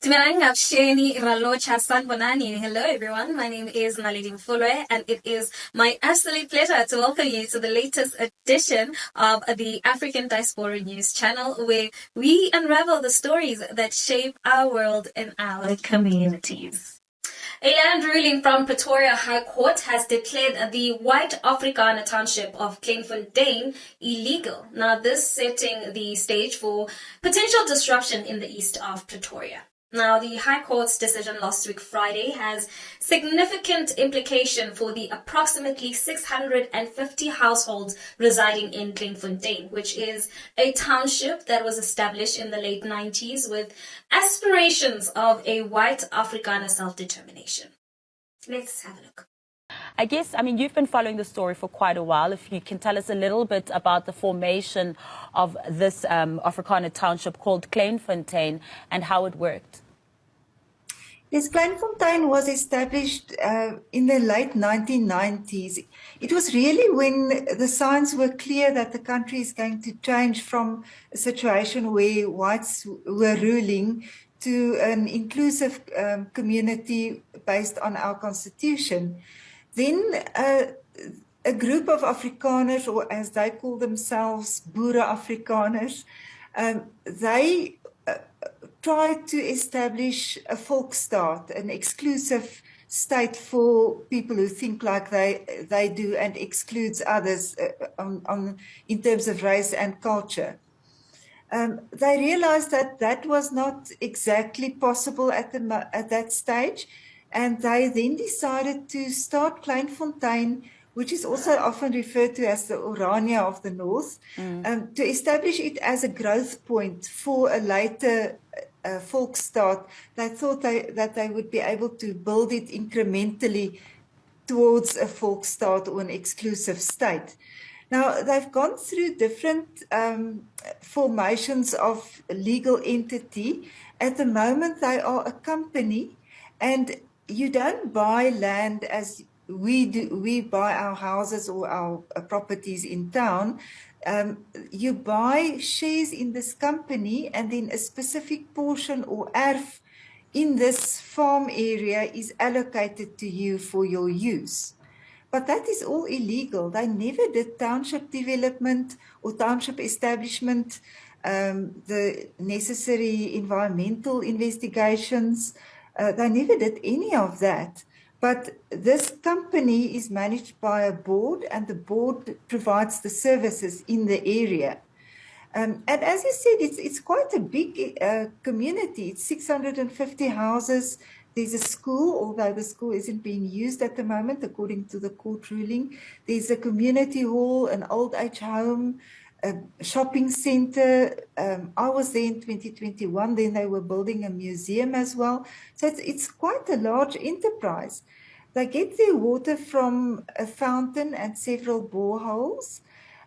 Hello everyone, my name is Naledi Mfoloe and it is my absolute pleasure to welcome you to the latest edition of the African Diaspora News channel where we unravel the stories that shape our world and our communities. A land ruling from Pretoria High Court has declared the white Afrikaner township of Kleinfontein illegal. Now this setting the stage for potential disruption in the east of Pretoria. Now, the High Court's decision last week Friday has significant implication for the approximately 650 households residing in Kleinfontein, which is a township that was established in the late 90s with aspirations of a white Afrikaner self-determination. Let's have a look. I guess, you've been following the story for quite a while. If you can tell us a little bit about the formation of this Afrikaner township called Kleinfontein and how it worked. Yes, Kleinfontein was established in the late 1990s. It was really when the signs were clear that the country is going to change from a situation where whites were ruling to an inclusive community based on our constitution. Then a group of Afrikaners, or as they call themselves, Boere Afrikaners, they tried to establish a volksstaat, an exclusive state for people who think like they do and excludes others in terms of race and culture. They realized that that was not exactly possible at that stage, and they then decided to start Kleinfontein, which is also often referred to as the Orania of the North, to establish it as a growth point for a later volksstaat. They thought that they would be able to build it incrementally towards a volksstaat or an exclusive state. Now, they've gone through different formations of legal entity. At the moment, they are a company, and you don't buy land as we do. We buy our houses or our properties in town. You buy shares in this company, and then a specific portion or erf in this farm area is allocated to you for your use. But that is all illegal. They never did township development or township establishment, the necessary environmental investigations. They never did any of that. But this company is managed by a board, and the board provides the services in the area. And as you said, it's quite a big community. It's 650 houses. There's a school, although the school isn't being used at the moment, according to the court ruling. There's a community hall, an old age home, a shopping center. I was there in 2021. Then they were building a museum as well. So it's quite a large enterprise. They get their water from a fountain and several boreholes.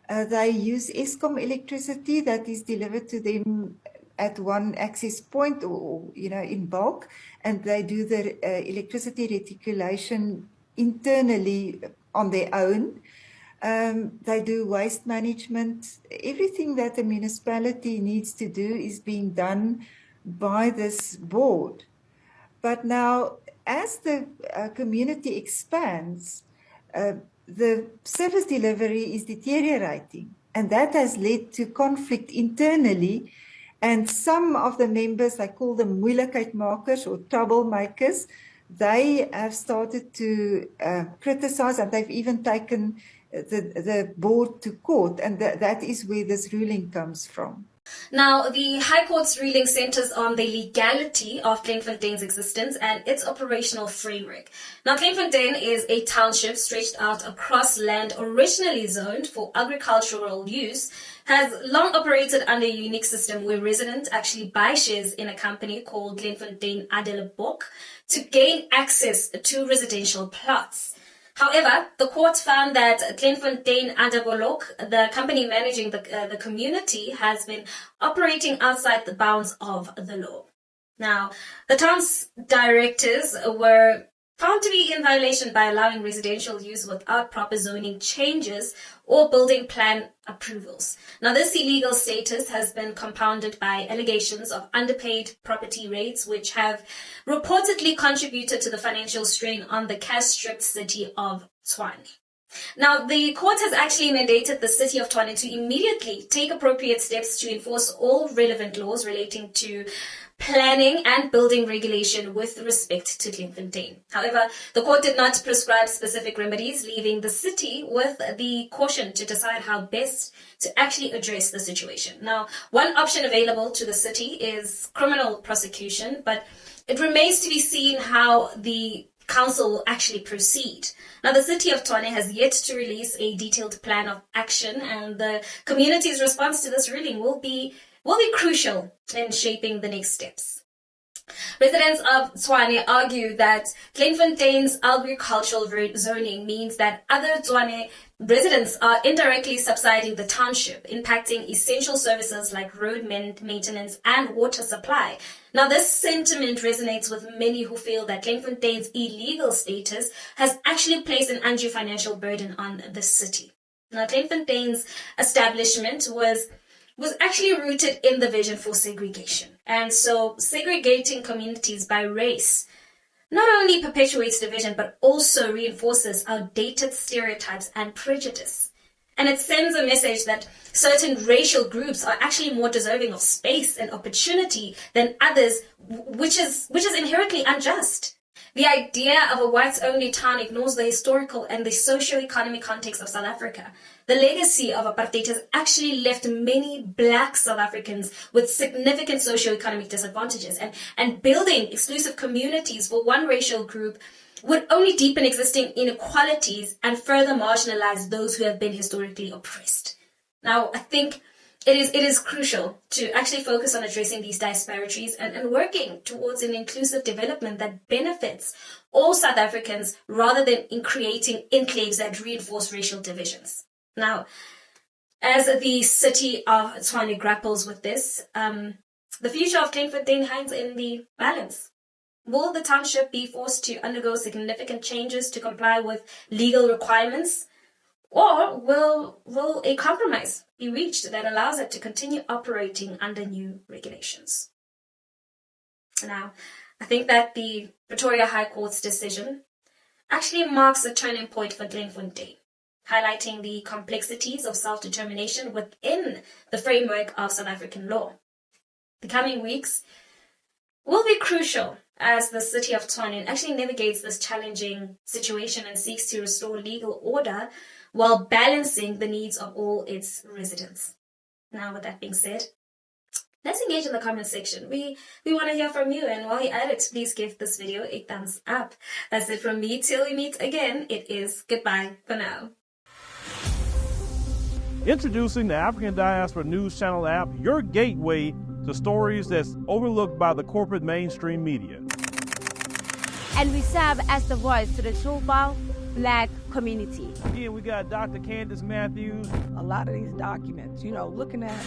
They use Eskom electricity that is delivered to them at one access point or in bulk, and they do the electricity reticulation internally on their own. They do waste management. Everything that a municipality needs to do is being done by this board. But now, as the community expands, the service delivery is deteriorating, and that has led to conflict internally. And some of the members, I call them moeilikheidmakers or troublemakers, they have started to criticize, and they've even taken the board to court, and that is where this ruling comes from. Now, the High Court's ruling centers on the legality of Kleinfontein's existence and its operational framework. Now, Kleinfontein is a township stretched out across land originally zoned for agricultural use, has long operated under a unique system where residents actually buy shares in a company called Kleinfontein Adelebok to gain access to residential plots. However, the court found that Kleinfontein Adelebok, the company managing the community, has been operating outside the bounds of the law. Now, the town's directors were found to be in violation by allowing residential use without proper zoning changes or building plan approvals. Now, this illegal status has been compounded by allegations of underpaid property rates, which have reportedly contributed to the financial strain on the cash-stripped city of Tshwane. Now, the court has actually mandated the city of Tshwane to immediately take appropriate steps to enforce all relevant laws relating to planning and building regulation with respect to Kleinfontein. However, the court did not prescribe specific remedies, leaving the city with the caution to decide how best to actually address the situation. Now, one option available to the city is criminal prosecution, but it remains to be seen how the council will actually proceed. Now, the city of Tshwane has yet to release a detailed plan of action, and the community's response to this ruling will be crucial in shaping the next steps. Residents of Tshwane argue that Kleinfontein's agricultural zoning means that other Tshwane residents are indirectly subsiding the township, impacting essential services like road maintenance and water supply. Now, this sentiment resonates with many who feel that Kleinfontein's illegal status has actually placed an undue financial burden on the city. Now, Kleinfontein's establishment was actually rooted in the vision for segregation. And so segregating communities by race not only perpetuates division, but also reinforces outdated stereotypes and prejudice. And it sends a message that certain racial groups are actually more deserving of space and opportunity than others, which is inherently unjust. The idea of a whites-only town ignores the historical and the socio-economic context of South Africa. The legacy of apartheid has actually left many black South Africans with significant socio-economic disadvantages, and building exclusive communities for one racial group would only deepen existing inequalities and further marginalize those who have been historically oppressed. Now, I think it is crucial to actually focus on addressing these disparities and working towards an inclusive development that benefits all South Africans rather than in creating enclaves that reinforce racial divisions. Now, as the city of Tshwane grapples with this, the future of Kleinfontein hangs in the balance. Will the township be forced to undergo significant changes to comply with legal requirements? Or will a compromise be reached that allows it to continue operating under new regulations? Now, I think that the Pretoria High Court's decision actually marks a turning point for Kleinfontein, highlighting the complexities of self-determination within the framework of South African law. The coming weeks will be crucial as the city of Tshwane actually navigates this challenging situation and seeks to restore legal order while balancing the needs of all its residents. Now, with that being said, let's engage in the comment section. We want to hear from you, and while you're at it, please give this video a thumbs up. That's it from me. Till we meet again, it is goodbye for now. Introducing the African Diaspora News Channel app, your gateway to stories that's overlooked by the corporate mainstream media. And we serve as the voice to the Chofao Black community. Again, we got Dr. Candace Matthews. A lot of these documents, looking at.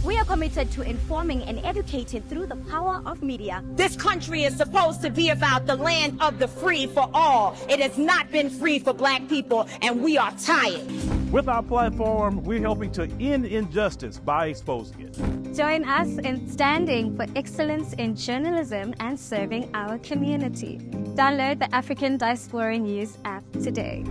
We are committed to informing and educating through the power of media. This country is supposed to be about the land of the free for all. It has not been free for black people, and we are tired. With our platform, we're helping to end injustice by exposing it. Join us in standing for excellence in journalism and serving our community. Download the African Diaspora News app today.